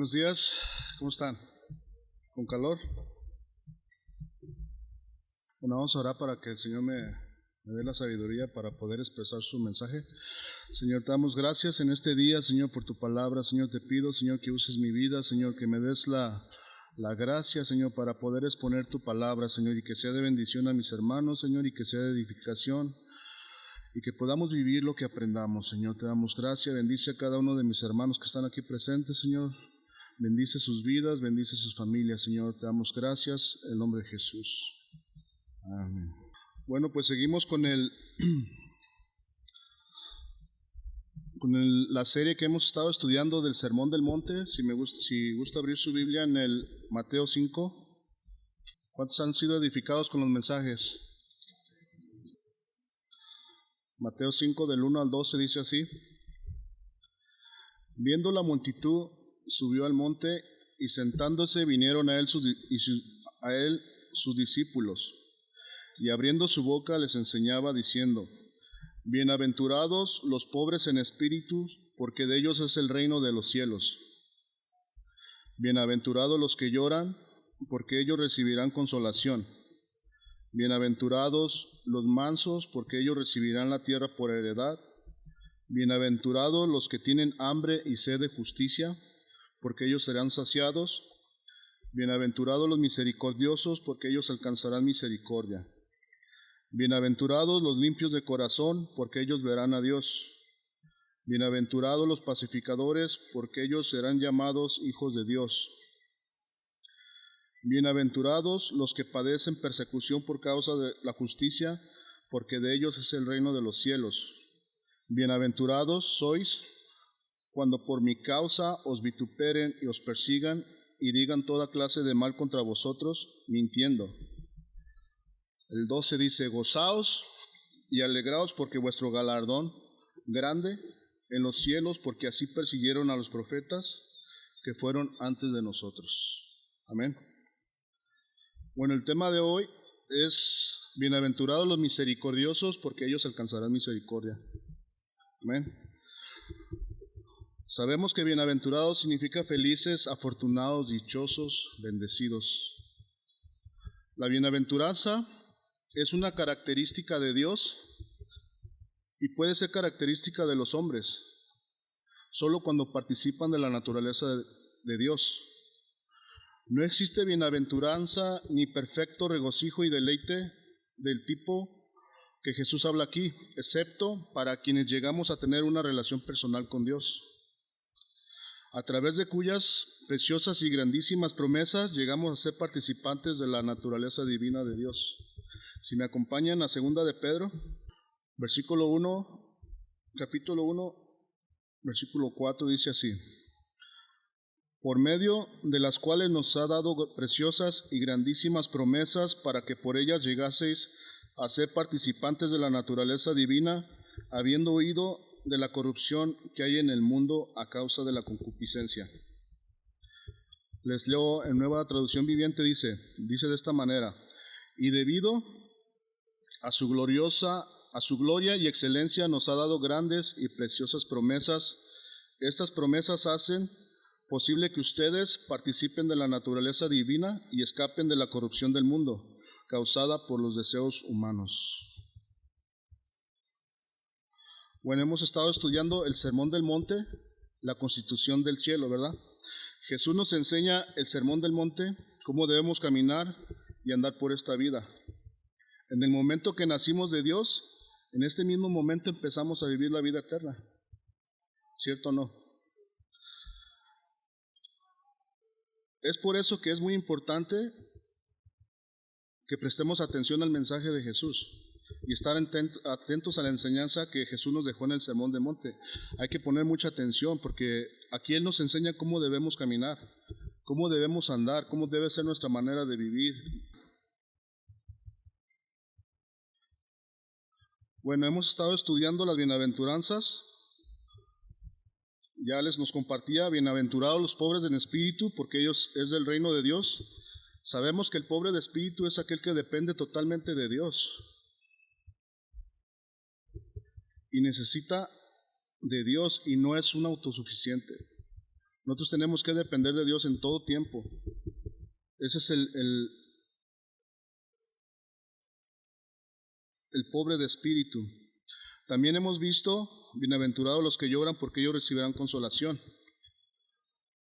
Buenos días, ¿cómo están? ¿Con calor? Bueno, vamos a orar para que el Señor me dé la sabiduría para poder expresar su mensaje. Señor, te damos gracias en este día, Señor, por tu palabra. Señor, te pido, Señor, que uses mi vida, Señor, que me des la gracia, Señor, para poder exponer tu palabra, Señor, y que sea de bendición a mis hermanos, Señor, y que sea de edificación, y que podamos vivir lo que aprendamos, Señor. Te damos gracias, bendice a cada uno de mis hermanos que están aquí presentes, Señor. Bendice sus vidas, bendice sus familias, Señor. Te damos gracias en el nombre de Jesús. Amén. Bueno, pues seguimos con la serie que hemos estado estudiando del Sermón del Monte. Si gusta abrir su Biblia en el Mateo 5. ¿Cuántos han sido edificados con los mensajes? Mateo 5 del 1 al 12 dice así: Viendo la multitud, subió al monte, y sentándose vinieron a él sus discípulos, y abriendo su boca les enseñaba diciendo: Bienaventurados los pobres en espíritu, porque de ellos es el reino de los cielos. Bienaventurados los que lloran, porque ellos recibirán consolación. Bienaventurados los mansos, porque ellos recibirán la tierra por heredad. Bienaventurados los que tienen hambre y sed de justicia, porque ellos serán saciados. Bienaventurados los misericordiosos, porque ellos alcanzarán misericordia. Bienaventurados los limpios de corazón, porque ellos verán a Dios. Bienaventurados los pacificadores, porque ellos serán llamados hijos de Dios. Bienaventurados los que padecen persecución por causa de la justicia, porque de ellos es el reino de los cielos. Bienaventurados sois cuando por mi causa os vituperen y os persigan y digan toda clase de mal contra vosotros, mintiendo. El 12 dice: Gozaos y alegraos, porque vuestro galardón grande en los cielos, porque así persiguieron a los profetas que fueron antes de nosotros. Amén. Bueno, el tema de hoy es: bienaventurados los misericordiosos, porque ellos alcanzarán misericordia. Amén. Sabemos que bienaventurados significa felices, afortunados, dichosos, bendecidos. La bienaventuranza es una característica de Dios y puede ser característica de los hombres, solo cuando participan de la naturaleza de Dios. No existe bienaventuranza ni perfecto regocijo y deleite del tipo que Jesús habla aquí, excepto para quienes llegamos a tener una relación personal con Dios, a través de cuyas preciosas y grandísimas promesas llegamos a ser participantes de la naturaleza divina de Dios. Si me acompañan a 2 de Pedro, capítulo 1, versículo 4, dice así: Por medio de las cuales nos ha dado preciosas y grandísimas promesas, para que por ellas llegaseis a ser participantes de la naturaleza divina, habiendo huido de la corrupción que hay en el mundo a causa de la concupiscencia. Les leo en Nueva Traducción Viviente, dice de esta manera: Y debido a su gloria y excelencia nos ha dado grandes y preciosas promesas. Estas promesas hacen posible que ustedes participen de la naturaleza divina y escapen de la corrupción del mundo, causada por los deseos humanos. Bueno, hemos estado estudiando el Sermón del Monte, la constitución del cielo, ¿verdad? Jesús nos enseña el Sermón del Monte, cómo debemos caminar y andar por esta vida. En el momento que nacimos de Dios, en este mismo momento empezamos a vivir la vida eterna. ¿Cierto o no? Es por eso que es muy importante que prestemos atención al mensaje de Jesús y estar atentos a la enseñanza que Jesús nos dejó en el Sermón del Monte. Hay que poner mucha atención, porque aquí Él nos enseña cómo debemos caminar, cómo debemos andar, cómo debe ser nuestra manera de vivir. Bueno, hemos estado estudiando las bienaventuranzas. Ya nos compartía: bienaventurados los pobres en espíritu, porque ellos es del reino de Dios. Sabemos que el pobre de espíritu es aquel que depende totalmente de Dios y necesita de Dios, y no es un autosuficiente. Nosotros tenemos que depender de Dios en todo tiempo. Ese es el pobre de espíritu. También hemos visto, bienaventurados los que lloran, porque ellos recibirán consolación.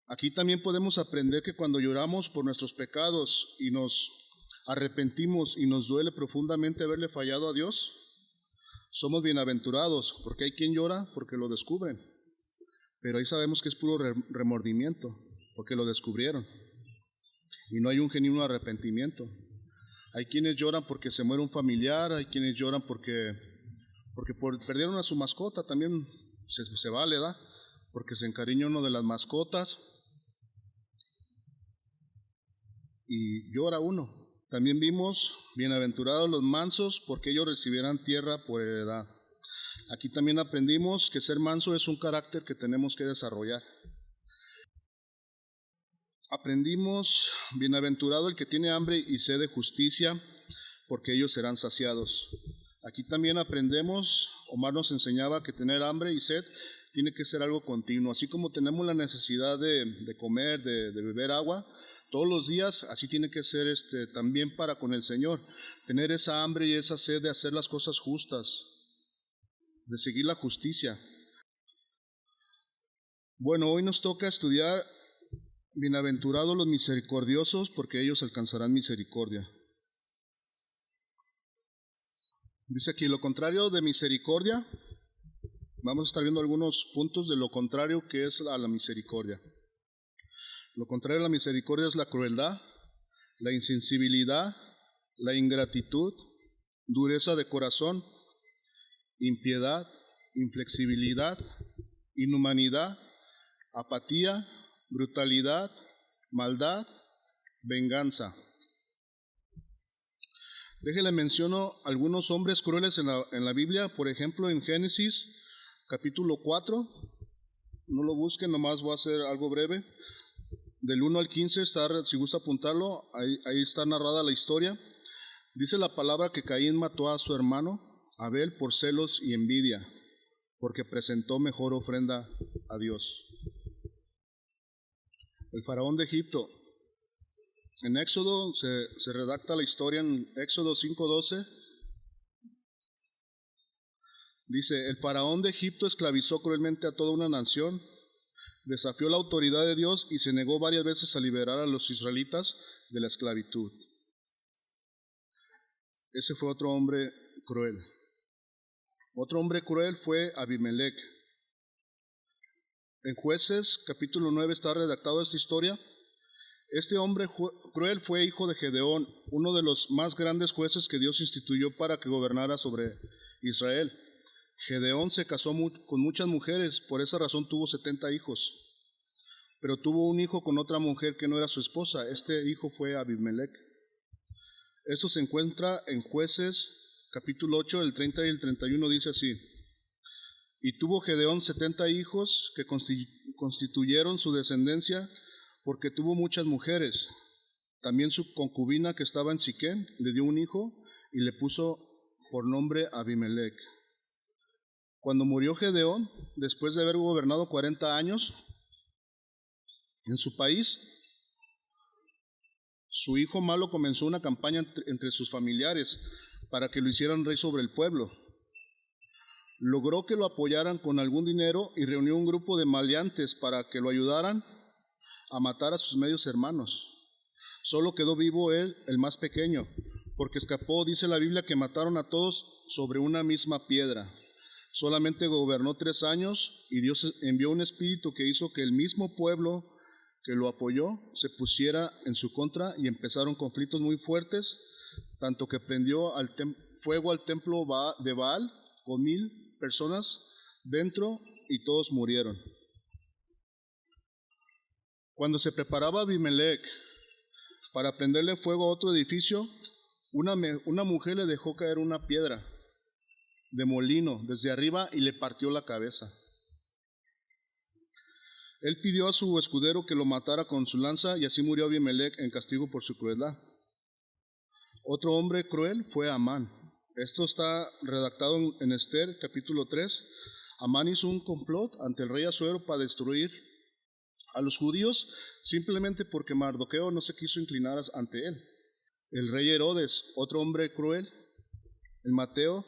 Aquí también podemos aprender que cuando lloramos por nuestros pecados y nos arrepentimos y nos duele profundamente haberle fallado a Dios, somos bienaventurados, porque hay quien llora porque lo descubren, pero ahí sabemos que es puro remordimiento, porque lo descubrieron y no hay un genuino arrepentimiento. Hay quienes lloran porque se muere un familiar, hay quienes lloran porque perdieron a su mascota, también se vale, ¿verdad? Porque se encariña uno de las mascotas y llora uno. También vimos, bienaventurados los mansos, porque ellos recibirán tierra por heredad. Aquí también aprendimos que ser manso es un carácter que tenemos que desarrollar. Aprendimos, bienaventurado el que tiene hambre y sed de justicia, porque ellos serán saciados. Aquí también aprendemos, Omar nos enseñaba que tener hambre y sed tiene que ser algo continuo. Así como tenemos la necesidad de comer, de beber agua, todos los días, así tiene que ser también para con el Señor. Tener esa hambre y esa sed de hacer las cosas justas, de seguir la justicia. Bueno, hoy nos toca estudiar bienaventurados los misericordiosos, porque ellos alcanzarán misericordia. Dice aquí, lo contrario de misericordia, vamos a estar viendo algunos puntos de lo contrario que es a la misericordia. Lo contrario a la misericordia es la crueldad, la insensibilidad, la ingratitud, dureza de corazón, impiedad, inflexibilidad, inhumanidad, apatía, brutalidad, maldad, venganza. Déjele menciono algunos hombres crueles en la Biblia, por ejemplo en Génesis capítulo 4, no lo busquen, nomás voy a hacer algo breve. Del 1 al 15 está, si gusta apuntarlo, ahí está narrada la historia. Dice la palabra que Caín mató a su hermano Abel por celos y envidia, porque presentó mejor ofrenda a Dios. El faraón de Egipto. En Éxodo se redacta la historia en Éxodo 5:12. Dice, el faraón de Egipto esclavizó cruelmente a toda una nación, desafió la autoridad de Dios y se negó varias veces a liberar a los israelitas de la esclavitud. Ese fue otro hombre cruel. Otro hombre cruel fue Abimelec. En Jueces, capítulo 9, está redactada esta historia. Este hombre cruel fue hijo de Gedeón, uno de los más grandes jueces que Dios instituyó para que gobernara sobre Israel. Gedeón se casó con muchas mujeres, por esa razón tuvo 70 hijos. Pero tuvo un hijo con otra mujer que no era su esposa. Este hijo fue Abimelec. Esto se encuentra en Jueces, capítulo 8, el 30 y el 31, dice así. Y tuvo Gedeón 70 hijos que constituyeron su descendencia, porque tuvo muchas mujeres. También su concubina que estaba en Siquem le dio un hijo y le puso por nombre Abimelec. Cuando murió Gedeón, después de haber gobernado 40 años en su país, su hijo malo comenzó una campaña entre sus familiares para que lo hicieran rey sobre el pueblo. Logró que lo apoyaran con algún dinero y reunió un grupo de maleantes para que lo ayudaran a matar a sus medios hermanos. Solo quedó vivo él, el más pequeño, porque escapó, dice la Biblia, que mataron a todos sobre una misma piedra. Solamente gobernó 3 años y Dios envió un espíritu que hizo que el mismo pueblo que lo apoyó se pusiera en su contra y empezaron conflictos muy fuertes, tanto que prendió fuego al templo de Baal con 1000 personas dentro y todos murieron. Cuando se preparaba Abimelec para prenderle fuego a otro edificio, una mujer le dejó caer una piedra de molino desde arriba y le partió la cabeza. Él pidió a su escudero que lo matara con su lanza y así murió Abimelec en castigo por su crueldad. Otro hombre cruel fue Amán. Esto está redactado en Esther capítulo 3. Amán hizo un complot ante el rey Asuero para destruir a los judíos simplemente porque Mardoqueo no se quiso inclinar ante él. El rey Herodes, otro hombre cruel, en Mateo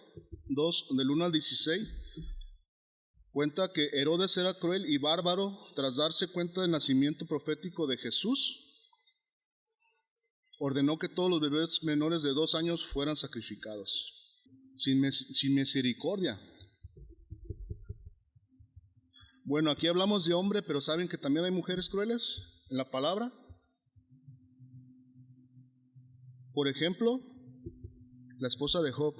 2, del 1 al 16, cuenta que Herodes era cruel y bárbaro tras darse cuenta del nacimiento profético de Jesús. Ordenó que todos los bebés menores de 2 años fueran sacrificados, sin misericordia. Bueno, aquí hablamos de hombre, pero ¿saben que también hay mujeres crueles en la palabra? Por ejemplo, la esposa de Job,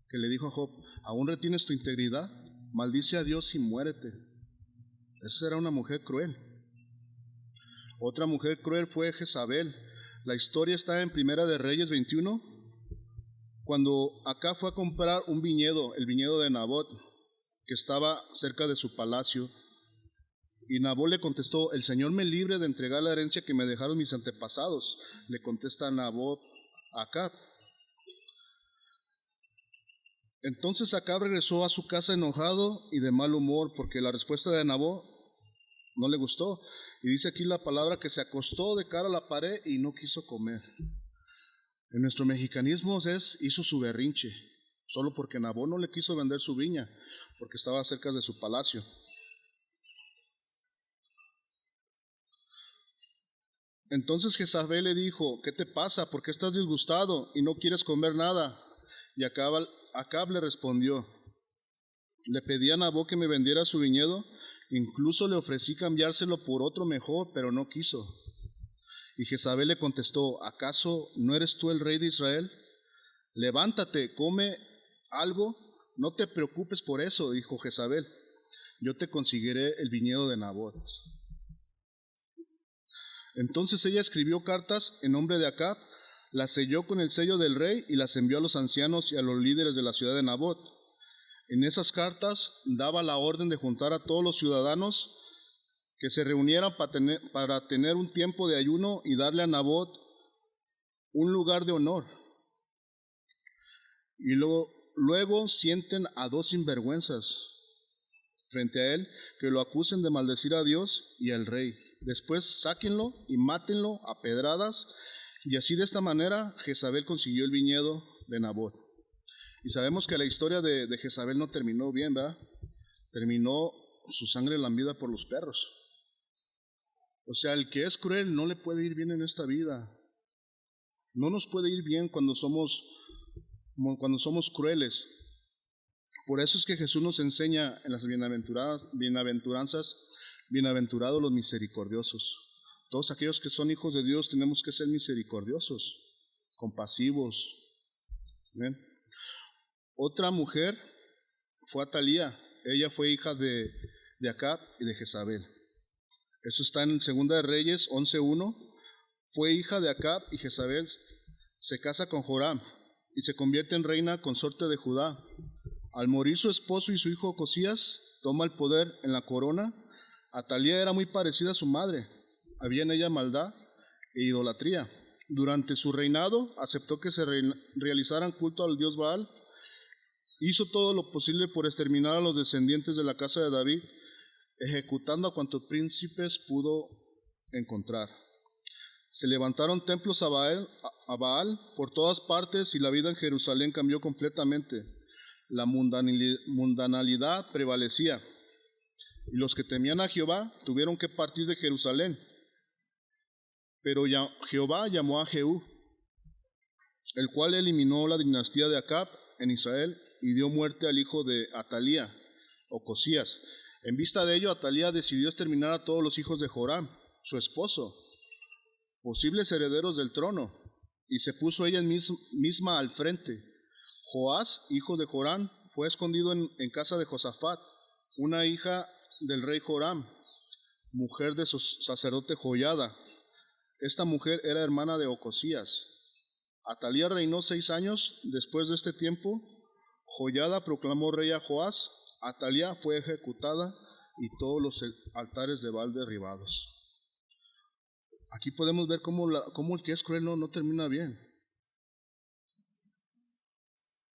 que le dijo a Job: ¿aún retienes tu integridad? Maldice a Dios y muérete. Esa era una mujer cruel. Otra mujer cruel fue Jezabel. La historia está en Primera de Reyes 21, cuando Acab fue a comprar un viñedo, el viñedo de Nabot, que estaba cerca de su palacio. Y Nabot le contestó: el Señor me libre de entregar la herencia que me dejaron mis antepasados. Le contesta Nabot a Acab. Entonces Acab regresó a su casa enojado y de mal humor, porque la respuesta de Nabot no le gustó. Y dice aquí la palabra que se acostó de cara a la pared y no quiso comer. En nuestro mexicanismo hizo su berrinche, solo porque Nabot no le quiso vender su viña, porque estaba cerca de su palacio. Entonces Jezabel le dijo: ¿qué te pasa? ¿Por qué estás disgustado y no quieres comer nada? Y Acab le respondió: le pedí a Nabot que me vendiera su viñedo, incluso le ofrecí cambiárselo por otro mejor, pero no quiso. Y Jezabel le contestó: ¿acaso no eres tú el rey de Israel? Levántate, come algo, no te preocupes por eso, dijo Jezabel. Yo te conseguiré el viñedo de Nabot. Entonces ella escribió cartas en nombre de Acab, las selló con el sello del rey y las envió a los ancianos y a los líderes de la ciudad de Nabot. En esas cartas daba la orden de juntar a todos los ciudadanos, que se reunieran para tener un tiempo de ayuno y darle a Nabot un lugar de honor. Y luego sienten a 2 sinvergüenzas frente a él, que lo acusen de maldecir a Dios y al rey. Después sáquenlo y mátenlo a pedradas. Y así, de esta manera, Jezabel consiguió el viñedo de Nabot. Y sabemos que la historia de Jezabel no terminó bien, ¿verdad? Terminó su sangre lambida por los perros. O sea, el que es cruel no le puede ir bien en esta vida. No nos puede ir bien cuando somos crueles. Por eso es que Jesús nos enseña en las bienaventuranzas: bienaventurados los misericordiosos. Todos aquellos que son hijos de Dios tenemos que ser misericordiosos, compasivos. ¿Ven? Otra mujer fue Atalía. Ella fue hija de Acab y de Jezabel. Eso está en Segunda de Reyes 11:1. Fue hija de Acab y Jezabel se casa con Joram y se convierte en reina consorte de Judá. Al morir su esposo y su hijo Ocosías toma el poder en la corona. Atalía era muy parecida a su madre. Había en ella maldad e idolatría. Durante su reinado aceptó que se realizaran culto al dios Baal. Hizo todo lo posible por exterminar a los descendientes de la casa de David, ejecutando a cuantos príncipes pudo encontrar. Se levantaron templos a Baal por todas partes y la vida en Jerusalén cambió completamente. La mundanalidad prevalecía y los que temían a Jehová tuvieron que partir de Jerusalén. Pero Jehová llamó a Jehú, el cual eliminó la dinastía de Acab en Israel y dio muerte al hijo de Atalía, Ocosías. En vista de ello, Atalía decidió exterminar a todos los hijos de Joram, su esposo, posibles herederos del trono, y se puso ella misma al frente. Joás, hijo de Joram, fue escondido en casa de Josafat, una hija del rey Joram, mujer de su sacerdote Joiada. Esta mujer era hermana de Ocosías. Atalía reinó 6 años. Después de este tiempo, Joiada proclamó rey a Joás. Atalía fue ejecutada y todos los altares de Baal derribados. Aquí podemos ver cómo el que es cruel no termina bien.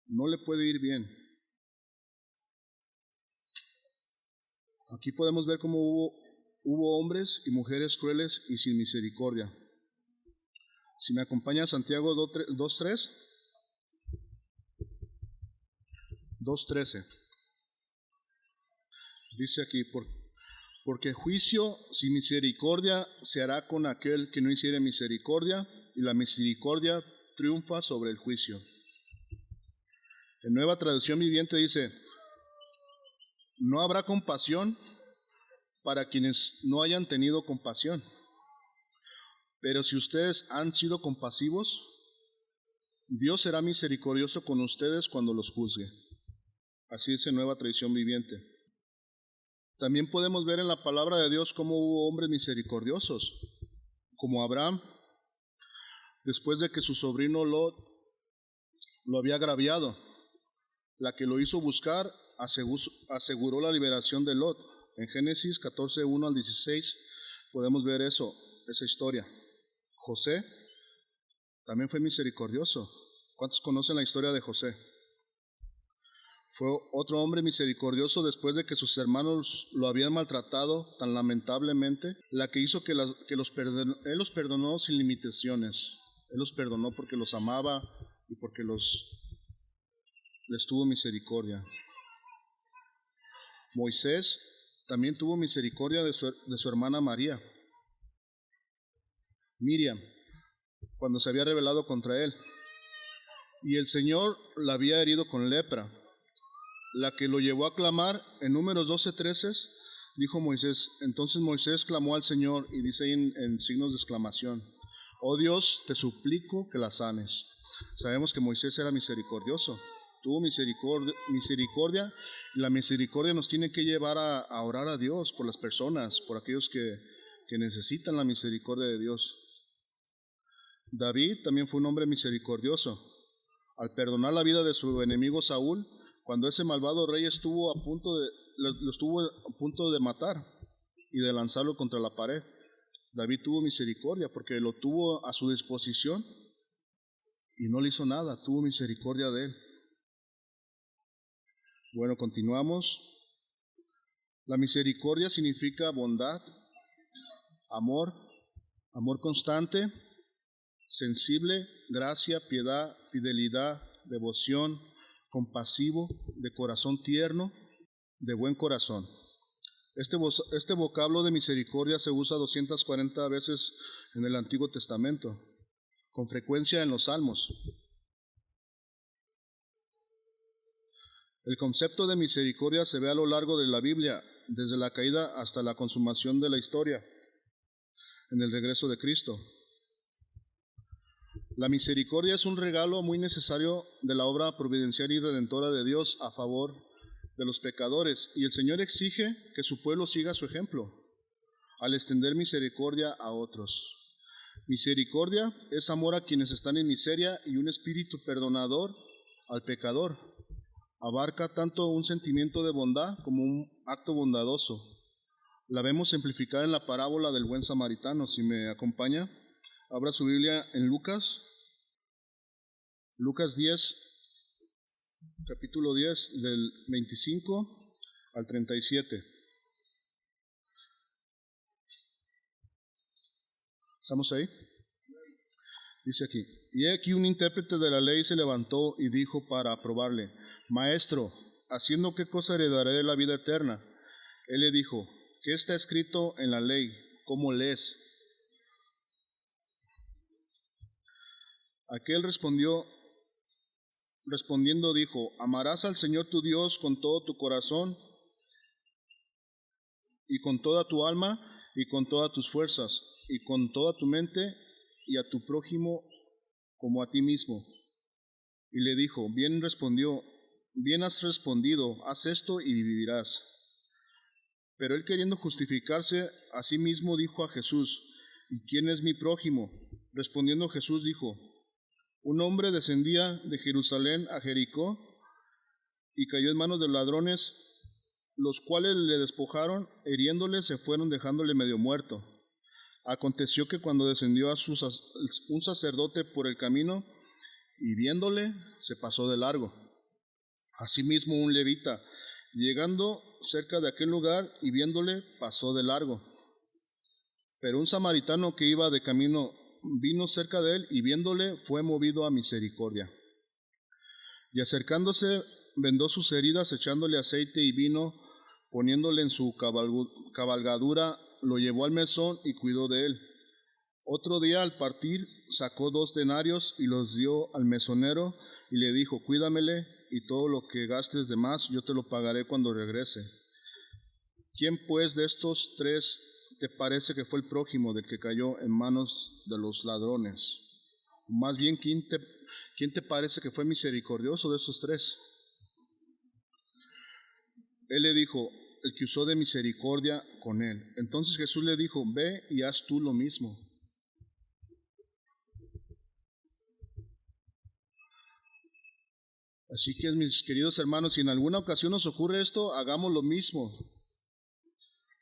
No le puede ir bien. Aquí podemos ver cómo hubo hubo hombres y mujeres crueles y sin misericordia. Si me acompaña Santiago 2:3, 2:13. Dice aquí, porque juicio sin misericordia se hará con aquel que no hiciere misericordia, y la misericordia triunfa sobre el juicio. En Nueva Traducción Viviente dice, no habrá compasión para quienes no hayan tenido compasión. Pero si ustedes han sido compasivos, Dios será misericordioso con ustedes cuando los juzgue. Así dice Nueva Traducción Viviente. También podemos ver en la palabra de Dios cómo hubo hombres misericordiosos, como Abraham, después de que su sobrino Lot lo había agraviado. La que lo hizo buscar aseguró la liberación de Lot. En Génesis 14:1 al 16 podemos ver esa historia. José también fue misericordioso. ¿Cuántos conocen la historia de José? Fue otro hombre misericordioso después de que sus hermanos lo habían maltratado tan lamentablemente, la que hizo que él los perdonó sin limitaciones. Él los perdonó porque los amaba y porque les tuvo misericordia. Moisés también tuvo misericordia de su hermana Miriam, cuando se había rebelado contra él. Y el Señor la había herido con lepra, la que lo llevó a clamar. En Números 12:13 dijo Moisés, entonces Moisés clamó al Señor, y dice ahí en signos de exclamación, oh Dios, te suplico que la sanes. Sabemos que Moisés era misericordioso, tuvo misericordia, y la misericordia nos tiene que llevar a orar a Dios por las personas, por aquellos que necesitan la misericordia de Dios. David también fue un hombre misericordioso. Al perdonar la vida de su enemigo Saúl, cuando ese malvado rey lo estuvo a punto de matar y de lanzarlo contra la pared, David tuvo misericordia porque lo tuvo a su disposición y no le hizo nada, tuvo misericordia de él. Bueno, continuamos. La misericordia significa bondad, amor constante, sensible, gracia, piedad, fidelidad, devoción, compasivo, de corazón tierno, de buen corazón. Este vocablo de misericordia se usa 240 veces en el Antiguo Testamento, con frecuencia en los Salmos. El concepto de misericordia se ve a lo largo de la Biblia, desde la caída hasta la consumación de la historia, en el regreso de Cristo. La misericordia es un regalo muy necesario de la obra providencial y redentora de Dios a favor de los pecadores, y el Señor exige que su pueblo siga su ejemplo al extender misericordia a otros. Misericordia es amor a quienes están en miseria y un espíritu perdonador al pecador. Abarca tanto un sentimiento de bondad como un acto bondadoso. La vemos simplificada en la parábola del buen samaritano. Si me acompaña, abra su Biblia en Lucas 10, capítulo 10, del 25 al 37. ¿Estamos ahí? Dice aquí, y aquí un intérprete de la ley se levantó y dijo para probarle, Maestro, ¿haciendo qué cosa heredaré la vida eterna? Él le dijo, ¿qué está escrito en la ley? ¿Cómo lees? Aquel respondiendo dijo, amarás al Señor tu Dios con todo tu corazón y con toda tu alma y con todas tus fuerzas y con toda tu mente, y a tu prójimo como a ti mismo. Y le dijo, bien has respondido, haz esto y vivirás. Pero él, queriendo justificarse a sí mismo, dijo a Jesús, ¿y quién es mi prójimo? Respondiendo Jesús dijo, un hombre descendía de Jerusalén a Jericó y cayó en manos de ladrones, los cuales le despojaron, hiriéndole se fueron, dejándole medio muerto. Aconteció que cuando descendió un sacerdote por el camino, y viéndole, se pasó de largo. Asimismo un levita, llegando cerca de aquel lugar y viéndole, pasó de largo. Pero un samaritano que iba de camino vino cerca de él y viéndole fue movido a misericordia. Y acercándose vendó sus heridas, echándole aceite y vino, poniéndole en su cabalgadura, lo llevó al mesón y cuidó de él. Otro día al partir sacó 2 denarios y los dio al mesonero y le dijo: cuídamele, y todo lo que gastes de más yo te lo pagaré cuando regrese. ¿Quién pues de estos 3 te parece que fue el prójimo del que cayó en manos de los ladrones? Más bien, ¿quién te parece que fue misericordioso de estos 3? Él le dijo: el que usó de misericordia con él. Entonces Jesús le dijo: ve y haz tú lo mismo. Así que, mis queridos hermanos, si en alguna ocasión nos ocurre esto, hagamos lo mismo.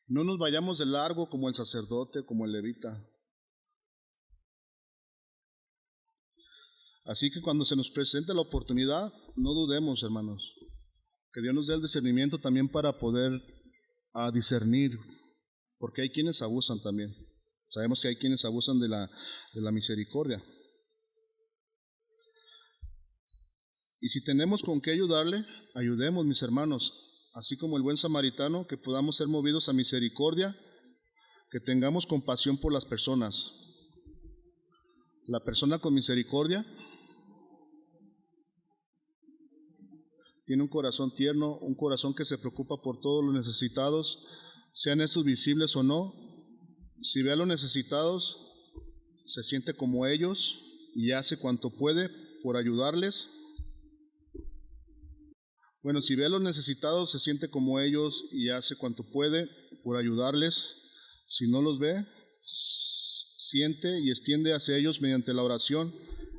No nos vayamos de largo como el sacerdote, como el levita. Así que cuando se nos presente la oportunidad, no dudemos, hermanos. Que Dios nos dé el discernimiento también para poder discernir, porque hay quienes abusan también. Sabemos que hay quienes abusan de la misericordia. Y si tenemos con qué ayudarle, ayudemos, mis hermanos, así como el buen samaritano, que podamos ser movidos a misericordia, que tengamos compasión por las personas. La persona con misericordia tiene un corazón tierno, un corazón que se preocupa por todos los necesitados, sean estos visibles o no. Si ve a los necesitados, se siente como ellos y hace cuanto puede por ayudarles. Bueno, si ve a los necesitados, se siente como ellos y hace cuanto puede por ayudarles. Si no los ve, siente y extiende hacia ellos mediante la oración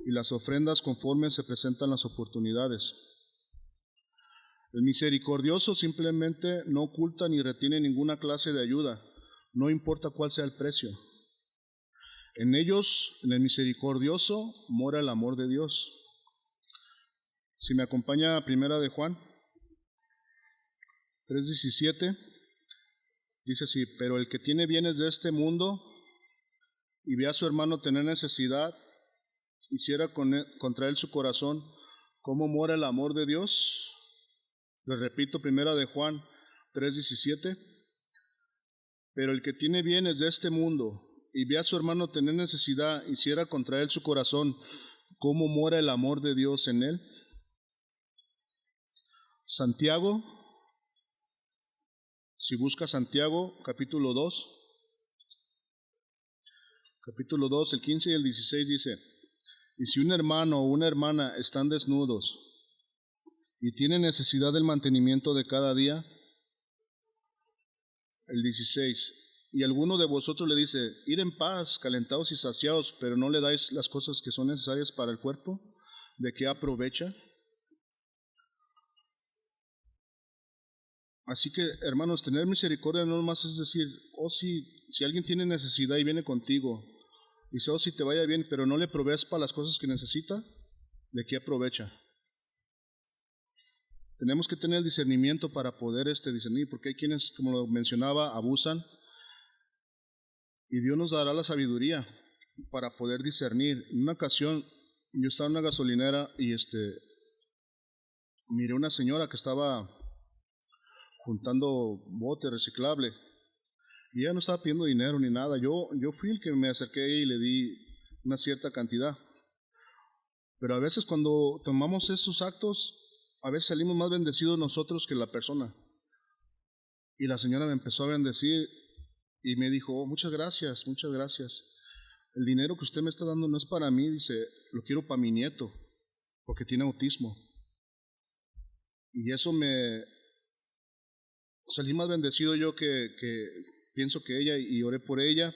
y las ofrendas conforme se presentan las oportunidades. El misericordioso simplemente no oculta ni retiene ninguna clase de ayuda, no importa cuál sea el precio. En ellos, en el misericordioso, mora el amor de Dios. Si me acompaña a Primera de Juan 3:17, dice así: pero el que tiene bienes de este mundo y ve a su hermano tener necesidad, hiciera contra él su corazón, ¿cómo mora el amor de Dios? Le repito, Primera de Juan 3:17, pero el que tiene bienes de este mundo y ve a su hermano tener necesidad, hiciera contra él su corazón, ¿cómo mora el amor de Dios en él? Santiago, si busca Santiago, capítulo 2, el 15 y el 16 dice: y si un hermano o una hermana están desnudos y tienen necesidad del mantenimiento de cada día, el 16, y alguno de vosotros le dice: ir en paz, calentados y saciados, pero no le dais las cosas que son necesarias para el cuerpo, ¿de qué aprovecha? Así que, hermanos, tener misericordia no más es decir: oh, si alguien tiene necesidad y viene contigo, dice: oh, si te vaya bien, pero no le provees para las cosas que necesita, ¿de qué aprovecha? Tenemos que tener el discernimiento para poder discernir, porque hay quienes, como lo mencionaba, abusan, y Dios nos dará la sabiduría para poder discernir. En una ocasión, yo estaba en una gasolinera y miré una señora que estaba juntando bote reciclable, y ella no estaba pidiendo dinero ni nada. Yo fui el que me acerqué a ella y le di una cierta cantidad. Pero a veces cuando tomamos esos actos, a veces salimos más bendecidos nosotros que la persona. Y la señora me empezó a bendecir y me dijo: oh, muchas gracias, muchas gracias. El dinero que usted me está dando no es para mí, dice, lo quiero para mi nieto, porque tiene autismo. Y eso salí más bendecido yo que pienso que ella, y oré por ella.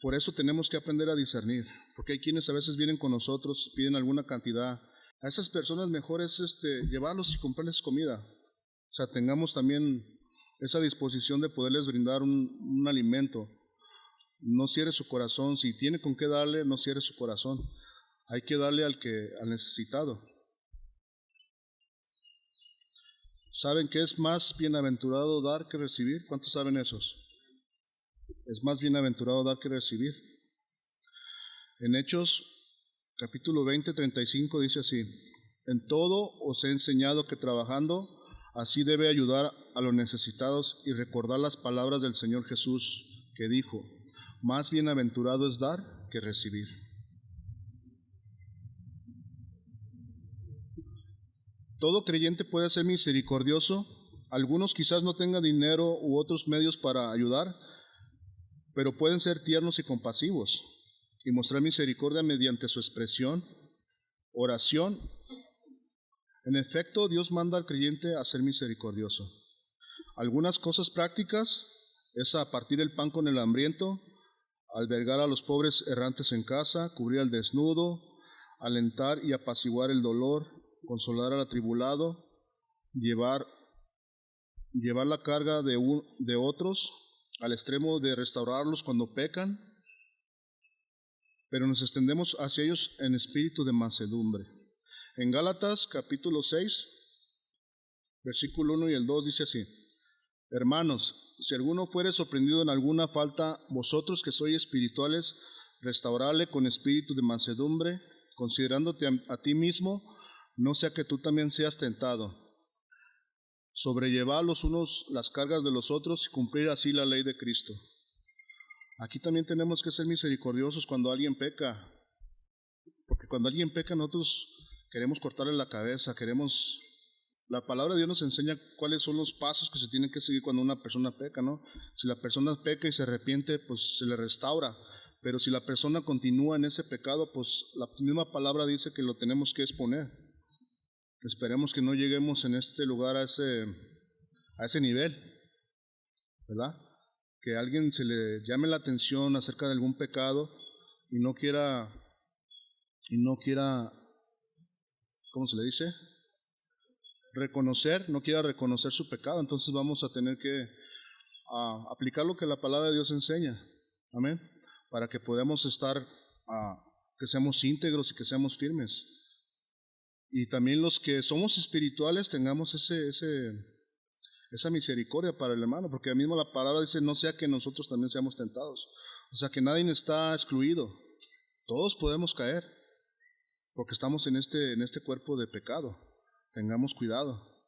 Por eso tenemos que aprender a discernir, porque hay quienes a veces vienen con nosotros, piden alguna cantidad. A esas personas mejor es llevarlos y comprarles comida. O sea, tengamos también esa disposición de poderles brindar un alimento. No cierre su corazón. Si tiene con qué darle, no cierre su corazón. Hay que darle al necesitado. ¿Saben que es más bienaventurado dar que recibir? ¿Cuántos saben esos? Es más bienaventurado dar que recibir. En Hechos, capítulo 20, 35 dice así: en todo os he enseñado que trabajando así debe ayudar a los necesitados y recordar las palabras del Señor Jesús, que dijo: más bienaventurado es dar que recibir. Todo creyente puede ser misericordioso. Algunos quizás no tengan dinero u otros medios para ayudar, pero pueden ser tiernos y compasivos y mostrar misericordia mediante su expresión, oración. En efecto, Dios manda al creyente a ser misericordioso. Algunas cosas prácticas es a partir el pan con el hambriento, albergar a los pobres errantes en casa, cubrir al desnudo, alentar y apaciguar el dolor, consolar al atribulado, llevar la carga de otros al extremo de restaurarlos cuando pecan, pero nos extendemos hacia ellos en espíritu de mansedumbre. En Gálatas capítulo 6, versículo 1 y el 2 dice así: hermanos, si alguno fuere sorprendido en alguna falta, vosotros que sois espirituales, restaurarle con espíritu de mansedumbre, considerándote a ti mismo, no sea que tú también seas tentado. Sobrellevad los unos las cargas de los otros y cumplir así la ley de Cristo. Aquí también tenemos que ser misericordiosos cuando alguien peca, porque cuando alguien peca nosotros queremos cortarle la cabeza, la palabra de Dios nos enseña cuáles son los pasos que se tienen que seguir cuando una persona peca, ¿no? Si la persona peca y se arrepiente, pues se le restaura, pero si la persona continúa en ese pecado, pues la misma palabra dice que lo tenemos que exponer. Esperemos que no lleguemos en este lugar a ese nivel, ¿verdad? Que a alguien se le llame la atención acerca de algún pecado y no quiera, ¿cómo se le dice? No quiera reconocer su pecado. Entonces vamos a tener que aplicar lo que la palabra de Dios enseña, amén, para que podamos que seamos íntegros y que seamos firmes. Y también los que somos espirituales tengamos esa misericordia para el hermano, porque mismo la palabra dice: no sea que nosotros también seamos tentados. O sea, que nadie está excluido. Todos podemos caer, porque estamos en este cuerpo de pecado. Tengamos cuidado.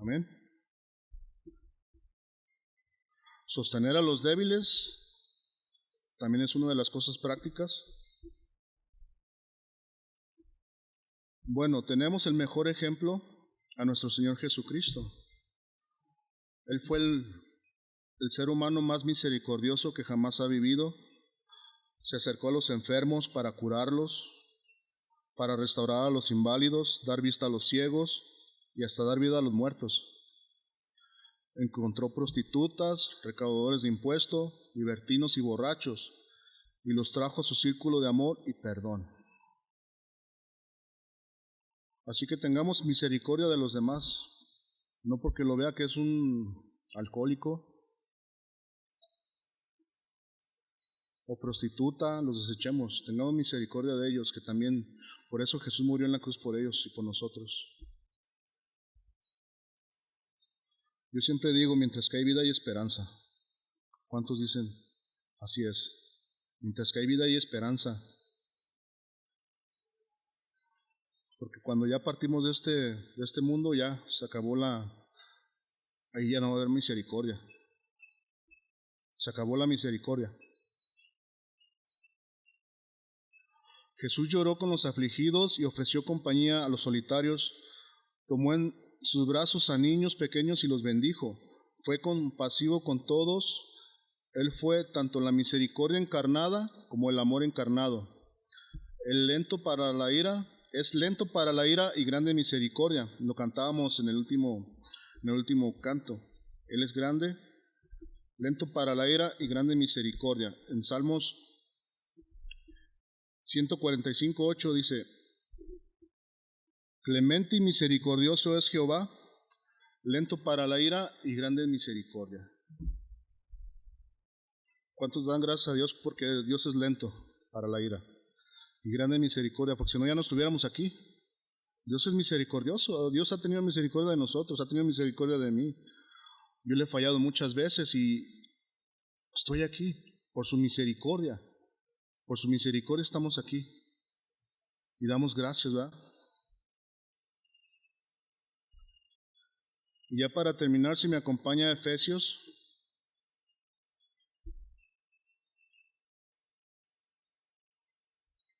Amén. Sostener a los débiles también es una de las cosas prácticas. Bueno, tenemos el mejor ejemplo a nuestro Señor Jesucristo. Él fue el ser humano más misericordioso que jamás ha vivido. Se acercó a los enfermos para curarlos, para restaurar a los inválidos, dar vista a los ciegos y hasta dar vida a los muertos. Encontró prostitutas, recaudadores de impuestos, libertinos y borrachos, y los trajo a su círculo de amor y perdón. Así que tengamos misericordia de los demás, no porque lo vea que es un alcohólico o prostituta, los desechemos. Tengamos misericordia de ellos, que también, por eso Jesús murió en la cruz por ellos y por nosotros. Yo siempre digo, mientras que hay vida hay esperanza. ¿Cuántos dicen? Así es. Mientras que hay vida hay esperanza. Porque cuando ya partimos de este mundo, ya se acabó ahí ya no va a haber misericordia. Se acabó la misericordia. Jesús lloró con los afligidos y ofreció compañía a los solitarios. Tomó en sus brazos a niños pequeños y los bendijo. Fue compasivo con todos. Él fue tanto la misericordia encarnada como el amor encarnado. Es lento para la ira y grande misericordia. Lo cantábamos en el último canto. Él es grande, lento para la ira y grande misericordia. En Salmos 145:8 dice: clemente y misericordioso es Jehová, lento para la ira y grande misericordia. ¿Cuántos dan gracias a Dios porque Dios es lento para la ira y grande misericordia? Porque si no, ya no estuviéramos aquí. Dios es misericordioso. Dios ha tenido misericordia de nosotros, ha tenido misericordia de mí. Yo le he fallado muchas veces y estoy aquí, por su misericordia. Por su misericordia estamos aquí. Y damos gracias, ¿verdad? Y ya para terminar, si me acompaña a Efesios,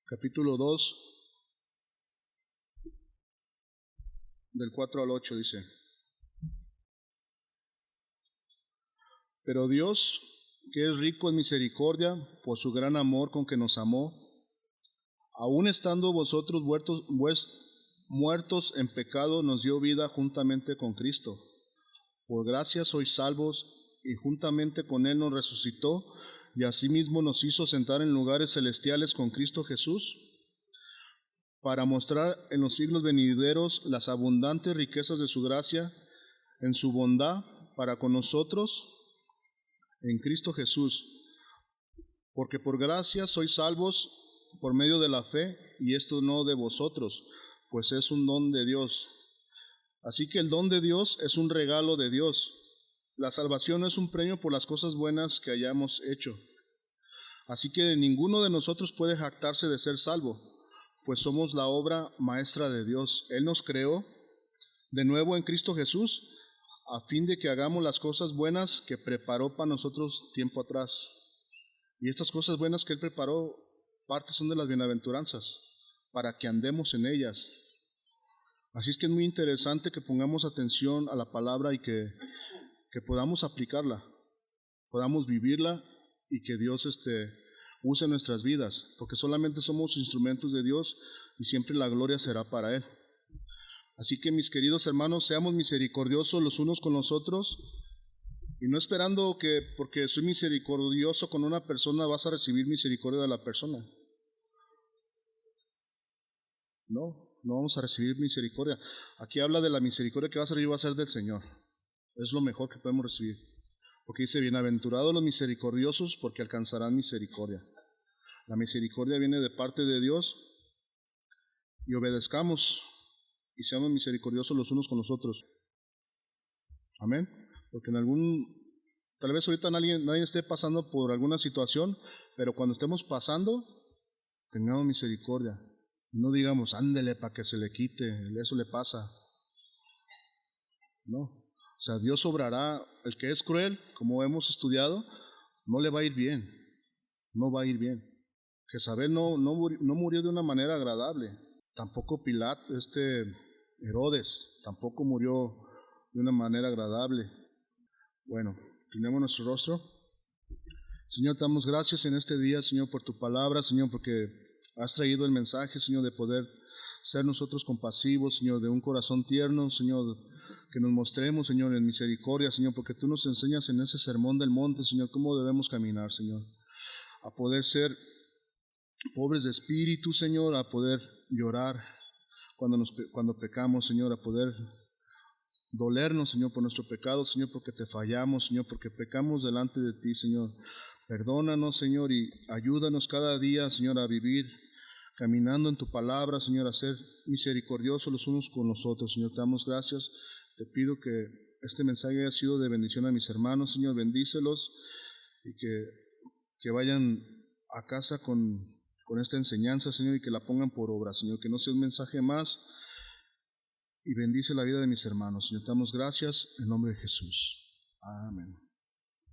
capítulo 2, del 4 al 8 dice: Pero Dios, que es rico en misericordia, por su gran amor con que nos amó, aun estando vosotros muertos en pecado, nos dio vida juntamente con Cristo. Por gracia sois salvos, y juntamente con Él nos resucitó, y asimismo nos hizo sentar en lugares celestiales con Cristo Jesús, para mostrar en los siglos venideros las abundantes riquezas de su gracia, en su bondad para con nosotros en Cristo Jesús. Porque por gracia sois salvos por medio de la fe, y esto no de vosotros, pues es un don de Dios. Así que el don de Dios es un regalo de Dios. La salvación no es un premio por las cosas buenas que hayamos hecho. Así que ninguno de nosotros puede jactarse de ser salvo, pues somos la obra maestra de Dios. Él nos creó de nuevo en Cristo Jesús, a fin de que hagamos las cosas buenas que preparó para nosotros tiempo atrás. Y estas cosas buenas que Él preparó, parte son de las bienaventuranzas, para que andemos en ellas. Así es que es muy interesante que pongamos atención a la palabra y que podamos aplicarla, podamos vivirla, y que Dios use nuestras vidas, porque solamente somos instrumentos de Dios y siempre la gloria será para Él. Así que, mis queridos hermanos, seamos misericordiosos los unos con los otros, y no esperando que porque soy misericordioso con una persona vas a recibir misericordia de la persona. No vamos a recibir misericordia. Aquí habla de la misericordia que vas a recibir, va a ser del Señor. Es lo mejor que podemos recibir. Porque dice, bienaventurados los misericordiosos, porque alcanzarán misericordia. La misericordia viene de parte de Dios, y obedezcamos y seamos misericordiosos los unos con los otros. Amén. Porque tal vez ahorita nadie esté pasando por alguna situación, pero cuando estemos pasando, tengamos misericordia. No digamos, ándele para que se le quite, eso le pasa. No. O sea, Dios obrará. El que es cruel, como hemos estudiado, no le va a ir bien. No va a ir bien. Jezabel no murió de una manera agradable. Tampoco Herodes, tampoco murió de una manera agradable. Bueno, inclinemos nuestro rostro. Señor, te damos gracias en este día, Señor, por tu palabra, Señor, porque has traído el mensaje, Señor, de poder ser nosotros compasivos, Señor, de un corazón tierno, Señor, que nos mostremos, Señor, en misericordia, Señor, porque tú nos enseñas en ese sermón del monte, Señor, cómo debemos caminar, Señor, a poder ser pobres de espíritu, Señor, a poder llorar cuando pecamos, Señor, a poder dolernos, Señor, por nuestro pecado, Señor, porque te fallamos, Señor, porque pecamos delante de ti, Señor. Perdónanos, Señor, y ayúdanos cada día, Señor, a vivir caminando en tu palabra, Señor, a ser misericordiosos los unos con los otros. Señor, te damos gracias. Te pido que este mensaje haya sido de bendición a mis hermanos, Señor, bendícelos, y que vayan a casa con esta enseñanza, Señor, y que la pongan por obra, Señor, que no sea un mensaje más, y bendice la vida de mis hermanos. Señor, te damos gracias en nombre de Jesús. Amén.